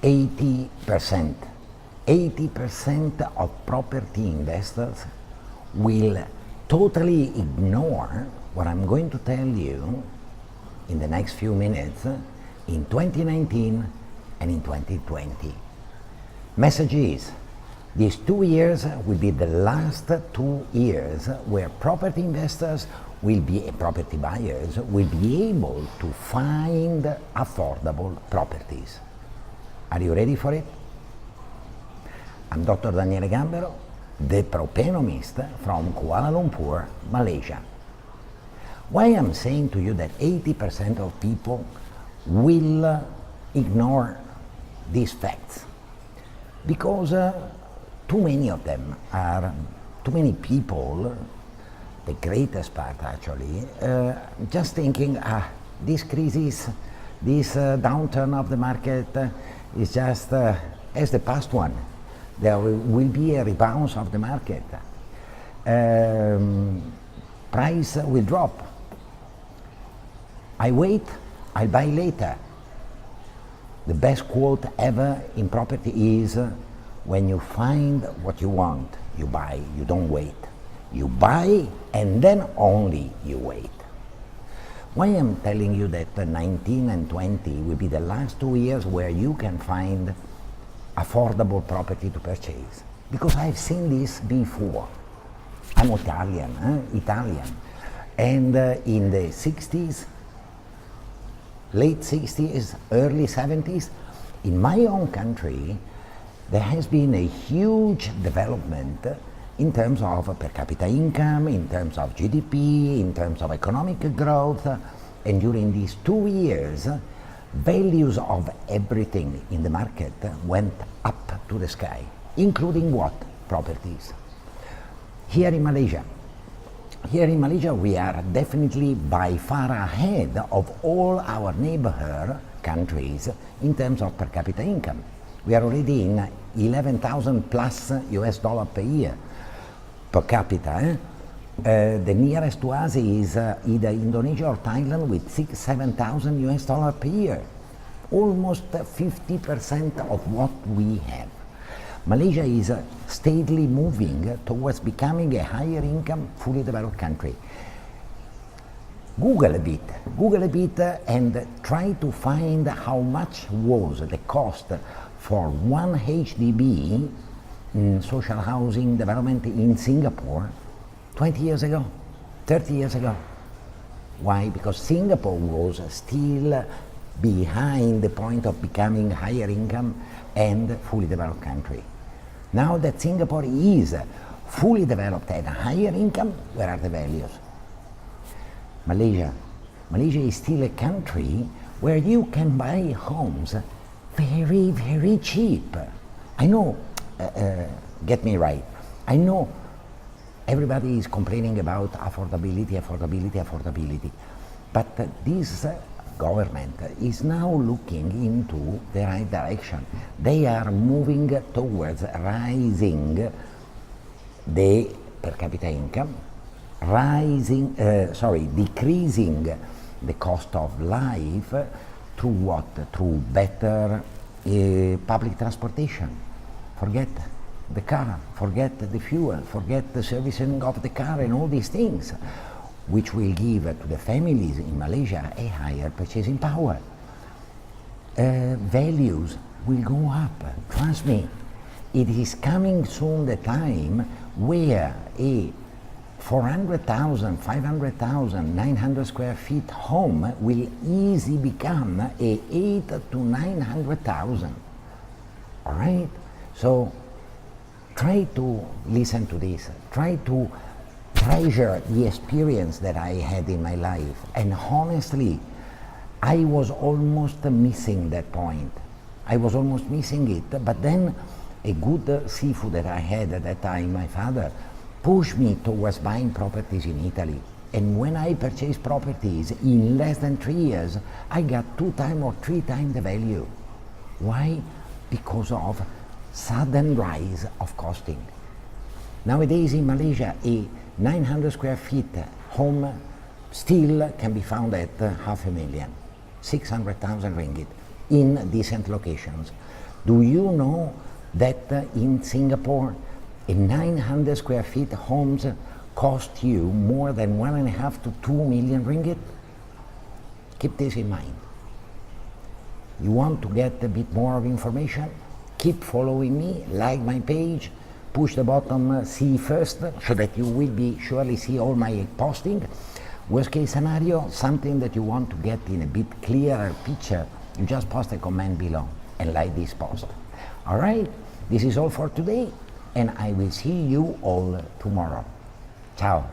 80%. 80% of property investors will totally ignore what I'm going to tell you in the next few minutes in 2019 and in 2020. Message is, these 2 years will be the last 2 years where property investors will be, property buyers will be able to find affordable properties. Are you ready for it? I'm Dr. Daniele Gambero, the Propenomist from Kuala Lumpur, Malaysia. Why I'm saying to you that 80% of people will ignore these facts? Because too many of them are, too many people, the greatest part actually, just thinking, this crisis, this downturn of the market is just as the past one. There will be a rebound of the market. Price will drop. I wait, I'll buy later. The best quote ever in property is, when you find what you want, you buy, you don't wait. You buy and then only you wait. Why I'm telling you that 19 and 20 will be the last 2 years where you can find affordable property to purchase? Because I've seen this before. I'm Italian, and in the 60s, late 60s, early 70s, in my own country, there has been a huge development in terms of per capita income, in terms of GDP, in terms of economic growth, and during these 2 years, values of everything in the market went up to the sky, including what? Properties. Here in Malaysia, we are definitely by far ahead of all our neighbor countries in terms of per capita income. We are already in 11,000 plus US dollar per year per capita. The nearest to us is either Indonesia or Thailand with 6,000-7,000 US dollar per year. Almost 50% of what we have. Malaysia is steadily moving towards becoming a higher income, fully developed country. Google a bit and try to find how much was the cost for 1 HDB in social housing development in Singapore 20 years ago, 30 years ago. Why? Because Singapore was still behind the point of becoming higher income and fully developed country. Now that Singapore is fully developed and higher income, where are the values? Malaysia is still a country where you can buy homes very, very cheap. I know, get me right, I know everybody is complaining about affordability, but this government is now looking into the right direction. They are moving towards rising the per capita income, decreasing the cost of life through what? Through better public transportation. Forget the car, forget the fuel, forget the servicing of the car and all these things, which will give to the families in Malaysia a higher purchasing power. Values will go up, trust me. It is coming soon the time where a 400,000, 500,000, 900 square feet home will easily become a 800,000 to 900,000. All right? So try to listen to this. Try to treasure the experience that I had in my life. And honestly, I was almost missing that point. I was almost missing it. But then a good seafood that I had at that time, my father, pushed me towards buying properties in Italy. And when I purchased properties, in less than 3 years, I got 2 times or 3 times the value. Why? Because of sudden rise of costing. Nowadays in Malaysia, a 900 square feet home still can be found at 500,000, 600,000 ringgit in decent locations. Do you know that in Singapore, a 900 square feet homes cost you more than 1.5 to 2 million ringgit? Keep this in mind. You want to get a bit more of information? Keep following me, like my page, push the button see first so that you will be surely see all my posting. Worst case scenario, something that you want to get in a bit clearer picture, you just post a comment below and like this post. All right, this is all for today, and I will see you all tomorrow. Ciao.